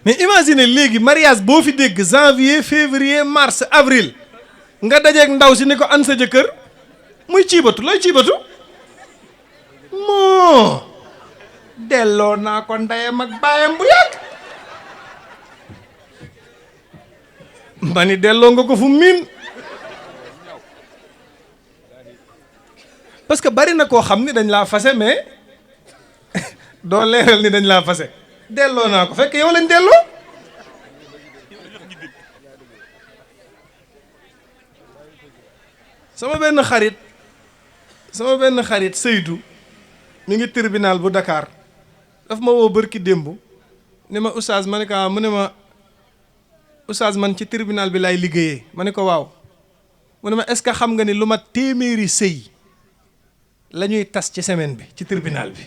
mais imagine léegi mariage boo fi dégg janvier février mars avril nga dajeeg ndaw si ni ko an sa jëkkër muy ciibatu looy ciibatu moo delloo naa ko ndeyam ak baayam bu yàgg ma ni delloo nga ko fu miin parce que bari na koo xam ni dañ laa fase mais doo leeral ni dañ laa fase delloo naa ko fekk yow lañ delloo sama benn xarit Seydou mi ngi tribunal bu Dakar daf ma woo bërki démb ni ma oustaz ma ne ko mu ne ma oustaz man ci tribunal bi laay liggéeyee ma ne ko waaw mu ne ma est-ce que xam nga ni lu ma téeméeri sëy la ñuy tas ci semaine bi ci tribunal bi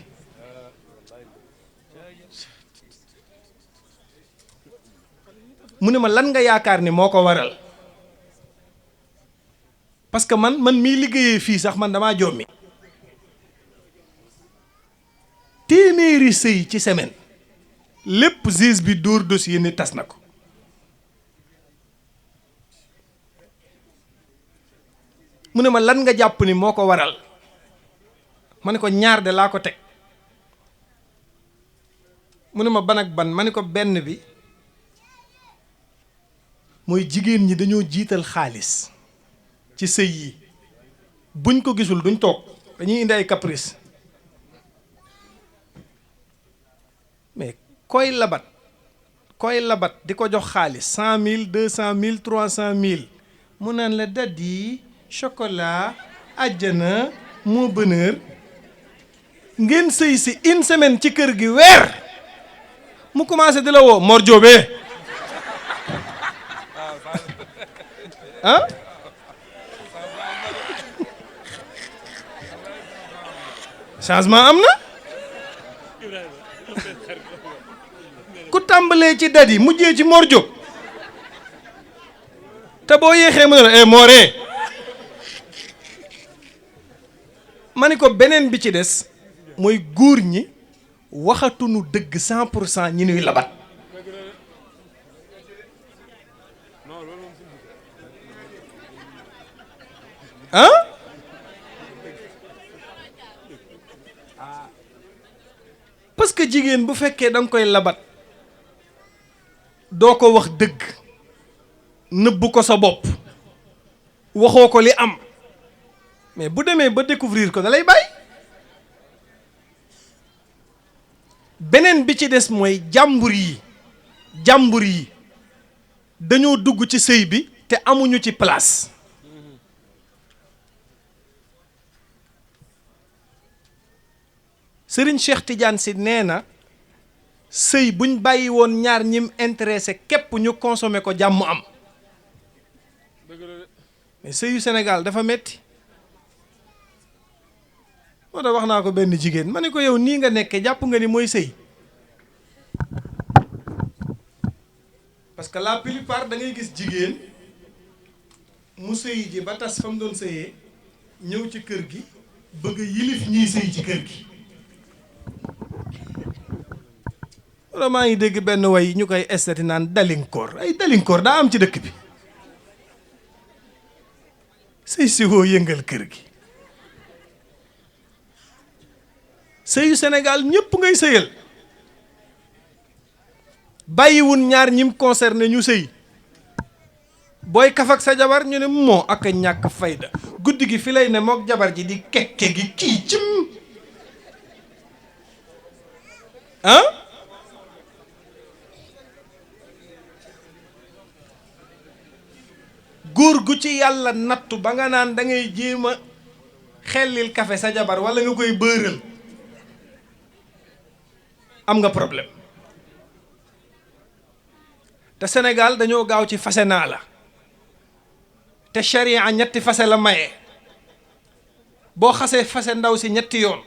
mu ne ma lan nga yaakaar ni moo ko waral parce que man mii liggéeyee fii sax man damaa jommi téeméeri sëy ci semaine lépp juge bi dóor dossier ni tas na ko mu ne ma lan nga jàpp ni moo ko waral ma ne ko ñaar de laa ko teg mu ne ma ban ak ban ma ne ko benn bi mooy jigéen ñi dañoo jiital xaalis ci sëy yi buñ ko gisul duñ toog dañuy indi ay caprice mais koy labat di ko jox xaalis 100 000 200 000 300 000 mu naan la daddi chocolat àjjana moo bonheur ngeen sëy si une semaine ci kër gi weer mu commencé di la woo Mor Diobé ah changement am na ku tàmbalee ci dadi mujjee ci Mor Diop te boo yéexee mu ne la Moré ma ni ko beneen bi ci des mooy góor ñi waxatuñu dëgg 100% ñi nuy labat ah parce que jigéen bu fekkee da nga koy labat doo ko wax dëgg nëbb ko sa bopp waxoo ko li am mais bu demee ba découvrir ko da lay bàyyi beneen bi ci des mooy jàmbur yi dañoo dugg ci sëy bi te amuñu ci place Serigne Cheikh Tidiane Sy nee na sëy buñ bàyyi woon ñaar ñim intéressé képp ñu consommé ko jàmm am mais sëyu Sénégal dafa metti moo tax wax naa ko benn jigéen ma ne ko yow nii nga nekke jàpp nga ni mooy sëy parce que la plupart da ngay gis jigéen mu sëy ji ba tas fa mu doon sëyee ñëw ci kër gi bëgg a yilif ñiy sëy ci kër gi walla maa ngi dégg benn way ñu koy estati naan dalinkoor ay dalinkoor daa am ci dëkk bi sëy si woo yëngal kër gi sëyu Sénégal ñëpp ngay sëyal bàyyiwun ñaar ñim concerné ñu sëy booy kaf ak sa jabar ñu ne moo ak a ñàkk fayda guddi gi fi lay ne mook jabar ji di kekke gi kii cim ah góor gu ci yàlla nattu ba nga naan da ngay jéem a xellil kafe sa jabar walla nga koy bëral am nga problème te Sénégal dañoo gaaw ci fase naa la te charia ñetti fase la maye boo xasee fase ndaw si ñetti yoon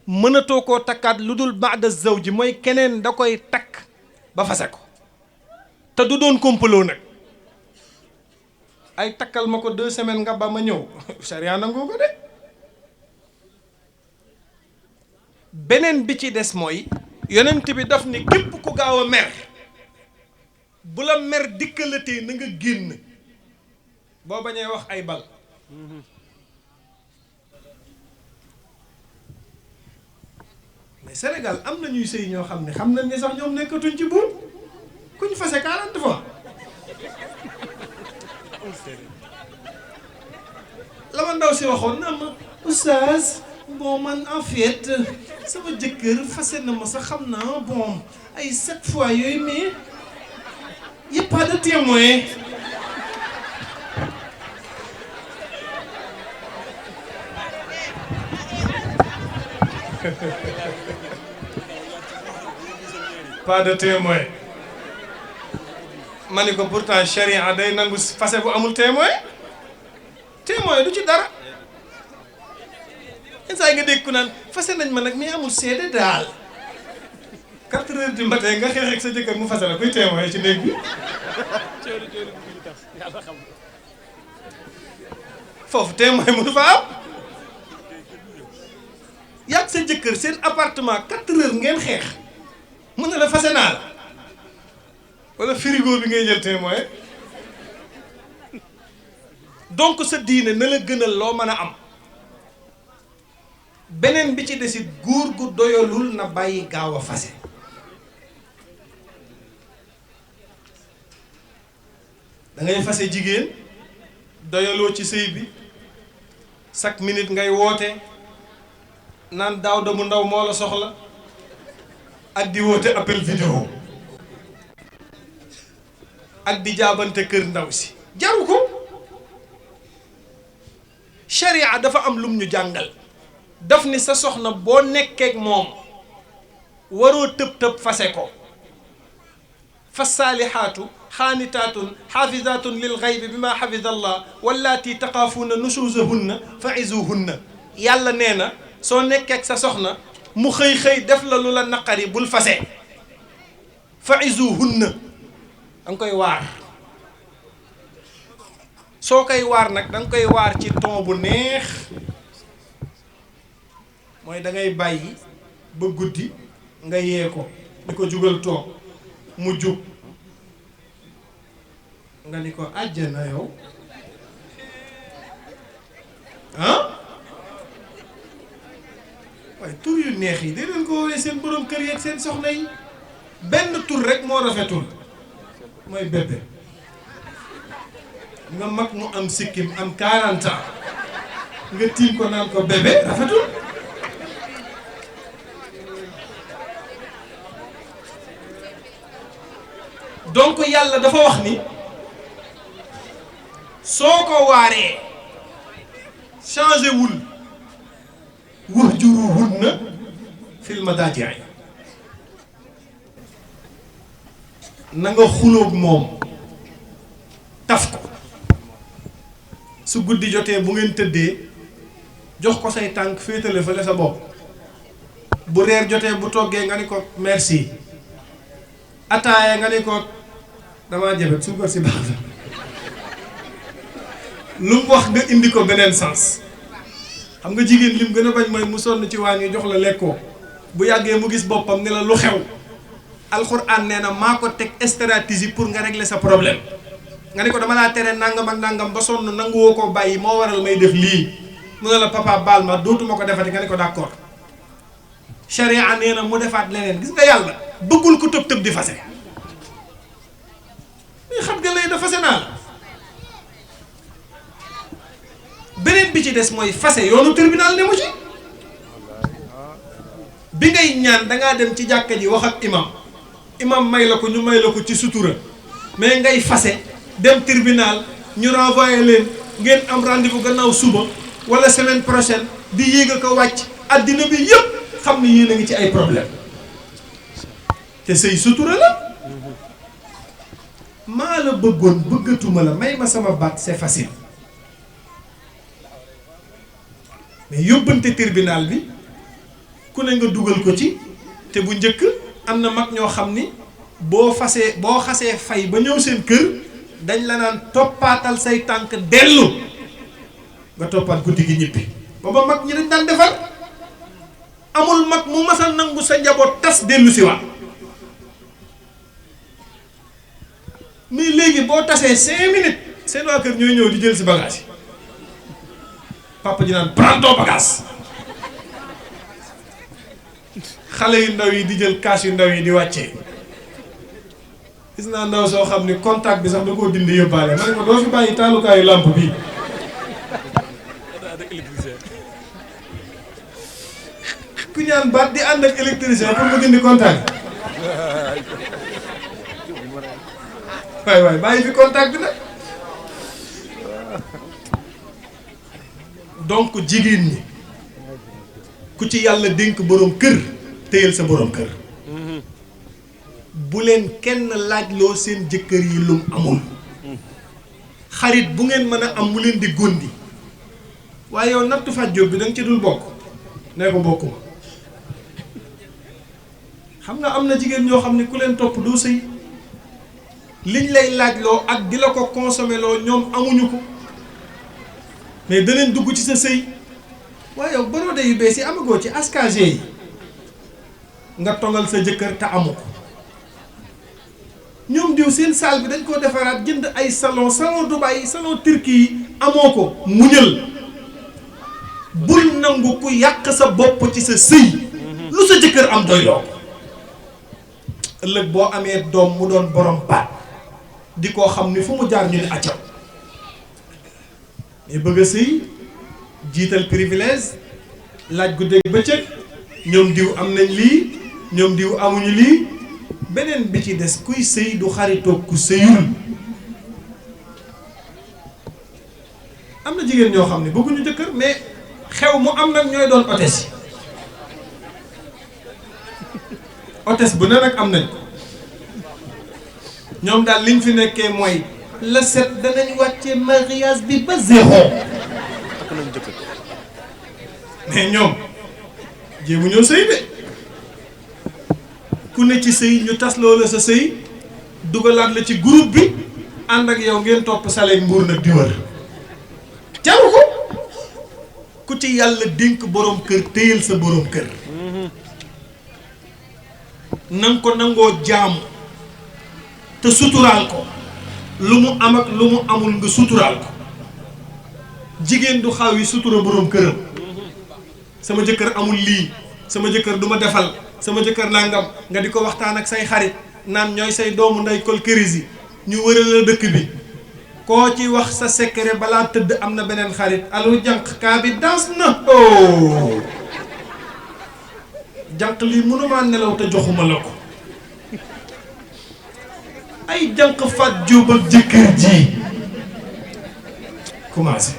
mënatoo koo takkaat lu dul baada zawji mooy keneen da koy takk ba fase ko te du doon complot nag ay takkal ma ko 2 semaines nga ba ma ñëw charia nangoo ko de beneen bi ci des mooy yonent bi daf ni képp ku gaaw a mer bu la mer dikkalatee na nga génn boo bañee wax ay bal. mais Sénégal am na ñuy sëy ñoo xam ne xam nañ ne sax ñoom nekkatuñ ci buum kuñ fase 40 fois. la ma ndaw si waxoon na ma oustaz bon man en fait sama jëkkër fase na ma sax xam naa bon ay 7 fois yooyu mais y a pas de témoin. pas de témoin. ma ni ko pourtant charia day nangu fase bu amul témoin. témoin du ci dara. yenn saa yi nga dégg ku naan fase nañ ma nag mais amul seede daal. 4 heures du matin nga xeex ak sa jëkkër mu fase la kuy témoin ci néeg bi. foofu témoin mënu fa am. yàgg sa jëkkër seen appartement 4 heures ngeen xeex mun na la fase naa la wala frigo bi ngay jël témoin. donc sa diine na la gënal loo mën a am. beneen bi ci desit góor gu doyalul na bàyyi gaaw a fase. da ngay fase jigéen doyaloo ci sëy bi chaque minute ngay woote naan daaw da mu ndaw moo la soxla ak di woote appel vidéo ak di jaabante kër ndaw si jaru ko. sharia dafa am lum ñu jàngal daf ni sa soxna boo nekkeek moom waroo tëb fase ko. fa saalihaatu xaanitaatun xaafizaatun lil xaybi bi ma xafida allah wallaati taqaafuuna nusuuzahunna fa'izuhunna. yàlla nee na soo nekkeek sa soxna mu xëy def la lu la naqari bul fase. fa'izuhunna danga koy waar. soo koy waar nag danga koy waar ci ton bu neex mooy da ngay bàyyi ba guddi nga yee ko di ko jugal toog mu jug nga ni ko àjjana yow ah waaye tur yu neex yi da leen ko woowee seen borom kër yi ak seen soxna yi. benn tur rek moo rafetul mooy bébé. nga mag mu am sikkim am 40 ans nga tiim ko naan ko bébé rafetul. donc yàlla dafa wax ni soo ko waaree changé wul wahjuruhunna fil madaaji' na nga xulóog moom taf ko. su guddi jotee bu ngeen tëddee jox ko say tànk féetale fële sa bopp. bu reer jotee bu toggee nga ni ko merci. ataaya nga ni ko damaa jabet suukar si baax na. lu mu wax nga indi ko beneen sens. xam nga jigéen lim gën a bañ mooy mu sonn ci waañ yi jox la lekkoo bu yàggee mu gis boppam ne la lu xew. alxuraan nee na maa ko teg stratégie pour nga régler sa problème. nga ni ko dama laa tere nangam ak nangam ba sonn nanguwoo koo bàyyi moo waral may def lii mu ne la papa baal ma dootuma ko defati nga ni ko d'accord. sharia nee na mu defaat leneen gis nga yàlla bëggul ko tëb di fase. mais xam nga lay da fase naa la. beneen bi ci des mooy fase yoonu tribunal ne mu ci. bi ngay ñaan dangaa dem ci jàkka ji wax ak imam may la ko ñu may la ko ci sutura mais ngay fase dem tribunal ñu renvoyé leen ngeen am rendez-vous gannaaw suba wala semaine prochaine di yéeg a ko wàcc addina bi yëpp xam ne yéen a ngi ci ay problème te say sutura la. maa la bëggoon bëggatuma la may ma sama baat c'est facile mais yóbbante tribunal bi ku ne nga dugal ko ci te bu njëkk am na mag ñoo xam ni boo xasee fay ba ñëw seen kër dañ la naan toppaatal say tànk dellu nga toppaat guddi gi ñibbi booba mag ñi dañ daan defar amul mag mu mas a nangu sa njaboot tas dellu si waat mais léegi boo tasee 5 minutes seen waa kër ñooy ñëw di jël si bagage yi papa ji naan prends ton bagage xale yu ndaw yi di jël kaas yu ndaw yi di wàccee gis naa ndaw soo xam ni contact bi sax da koo dindi yóbbaale ma ne ko doo fi bàyyi taalukaayu lampe bii ku ñaan baat di ànd ak électricien pour mu dindi contact waay waay bàyyi fi contact bi nag donc jigéen ñi ku ci yàlla dénk boroom kër téyel sa boroom kër bu leen kenn laajloo seen jëkkër yi lum amul xarit bu ngeen mën a am mu leen di gondi waaye yow nattu fàjjoo bi da nga ci dul bokk nee ko bokkuma xam nga am na jigéen ñoo xam ne ku leen topp doo sëy liñ lay laajloo ak di la ko consommer loo ñoom amuñu ko mais daneen dugg ci sa sëy waaye yow borode yu bees yi amagoo ci askage yi nga tongal sa jëkkër te amu ko ñoom diw seen salle bi dañ koo defaraat jënd ay salon Dubaï salon Turquie yi amoo ko muñal bul nangu ku yàq sa bopp ci sa sëy lu sa jëkkër am doy loo ëllëg boo amee doom mu doon borom baat di koo xam ni fu mu jaar ñu ne accaw mais bëgg a sëy jiital privilège laaj guddeeg bëccëg ñoom diw am nañ lii ñoom diw amuñu lii beneen bi ci des kuy sëy du xaritoog ku sëyul am na jigéen ñoo xam ne bëgguñu jëkkër mais xew mu am nag ñooy doon hôtesse hôtesse bu ne nag am nañ ko ñoom daal liñ fi nekkee mooy la set danañ wàccee mariage bi ba zéro mais ñoom jéemu ñoo sëy de ku ne ci sëy ñu tas loola sa sëy dugalaat la ci groupe bi ànd ak yow ngeen topp sale mbuur nag di wër jaru ko ku ci yàlla dénk boroom kër téyel sa boroom kër nanga ko nangoo jaamu te suturaal ko lu mu am ak lu mu amul nga suturaal ko jigéen du xaw yi sutura boroom këram sama jëkkër amul lii sama jëkkër du ma defal sama jëkkër nangam nga di ko waxtaan ak say xarit naan ñooy say doomu nday kol këris yi ñu wëral la dëkk bi koo ci wax sa secret balaa tëdd am na beneen xarit alu jànq kaa bi dans na oh jànq lii mënumaa nelaw te joxuma la ko ay jànq fat jóob ak jëkkër ji commencé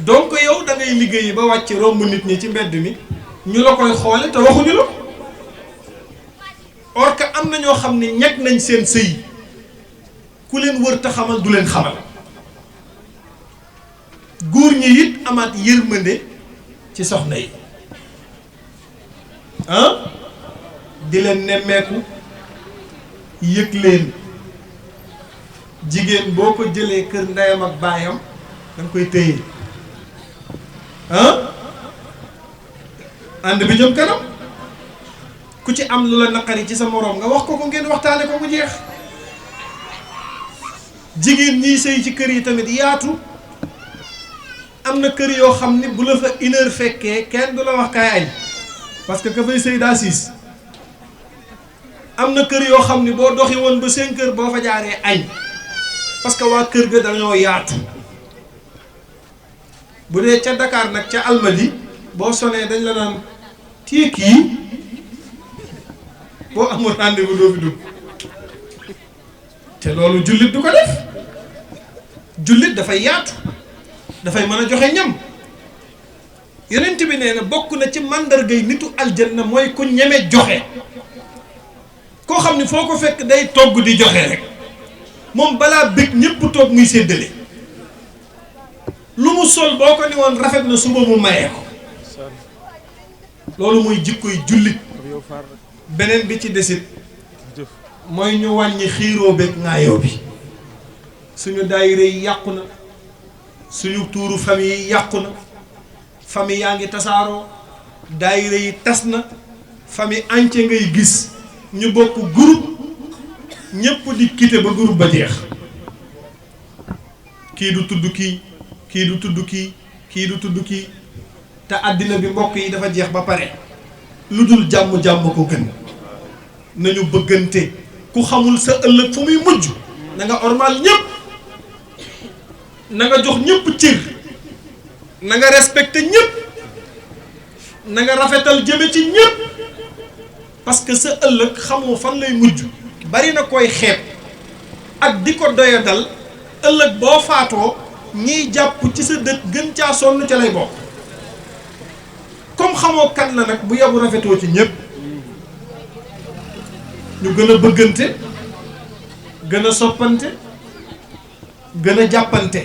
donc yow da ngay liggéeyi ba wàcc romb nit ñi ci mbedd mi ñu la koy xoole te waxuñu la or que am na ñoo xam ne ñag nañ seen sëy ku leen wër te xamal du leen xamal góor ñi it amaat yërmande ci soxna yi ah di leen nemmeeku yëg leen jigéen boo ko jëlee kër ndeyam ak baayam da nga koy téye ah ànd bi jëm kanam ku ci am lu la naqari ci sa moroom nga wax ko ko ngeen waxtaane ko mu jeex jigéen ñiy sëy ci kër yi tamit yaatu am na kër yoo xam ni bu la fa 1 heure fekkee kenn du la wax kaay añ parce que ka fay sëy daa siis am na kër yoo xam ni boo doxi woon ba 5 heures boo fa jaaree añ parce que waa kër ga dañoo yaatu bu dee ca Dakar nag ca Almadi boo sonee dañ la naan téye kii boo amul rendez-vous doo fi dugg te loolu jullit du ko def jullit dafay yaatu dafay mën a joxe ñam yonent bi nee na bokk na ci màndargay nitu aljanna mooy ku ñeme joxe koo xam ni foo ko fekk day togg di joxe rek moom balaa bëgg ñépp toog muy séddale lu mu sol boo ko ni woon rafet na suba mu mayee ko loolu mooy jikkoy jullit beneen bi ci desit mooy ñu wàññi xiiroo beeg ŋaayoo bi suñu daayira yi yàqu na suñu tuuru famille yi yàqu na famille yaa ngi tasaaroo daayira yi tas na famille entière ngay gis ñu bokk groupe ñëpp di quitter ba groupe ba jeex kii du tudd kii kii du tudd kii kii du tudd kii te àddina bi mbokk yi dafa jeex ba pare lu dul jàmm ko gën nañu bëggante ku xamul sa ëllëg fu muy mujj na nga ormal ñëpp na nga jox ñëpp cër na nga respecté ñëpp na nga rafetal jëme ci ñëpp parce que sa ëllëg xamoo fan lay mujj bari na koy xeeb ak di ko doyadal ëllëg boo faatoo ñiy jàpp ci sa dët gën caa sonn ca lay bokk comme xamoo kan la nag bu yabu rafetoo ci ñëpp ñu gën a bëggante gën a soppante gën a jàppante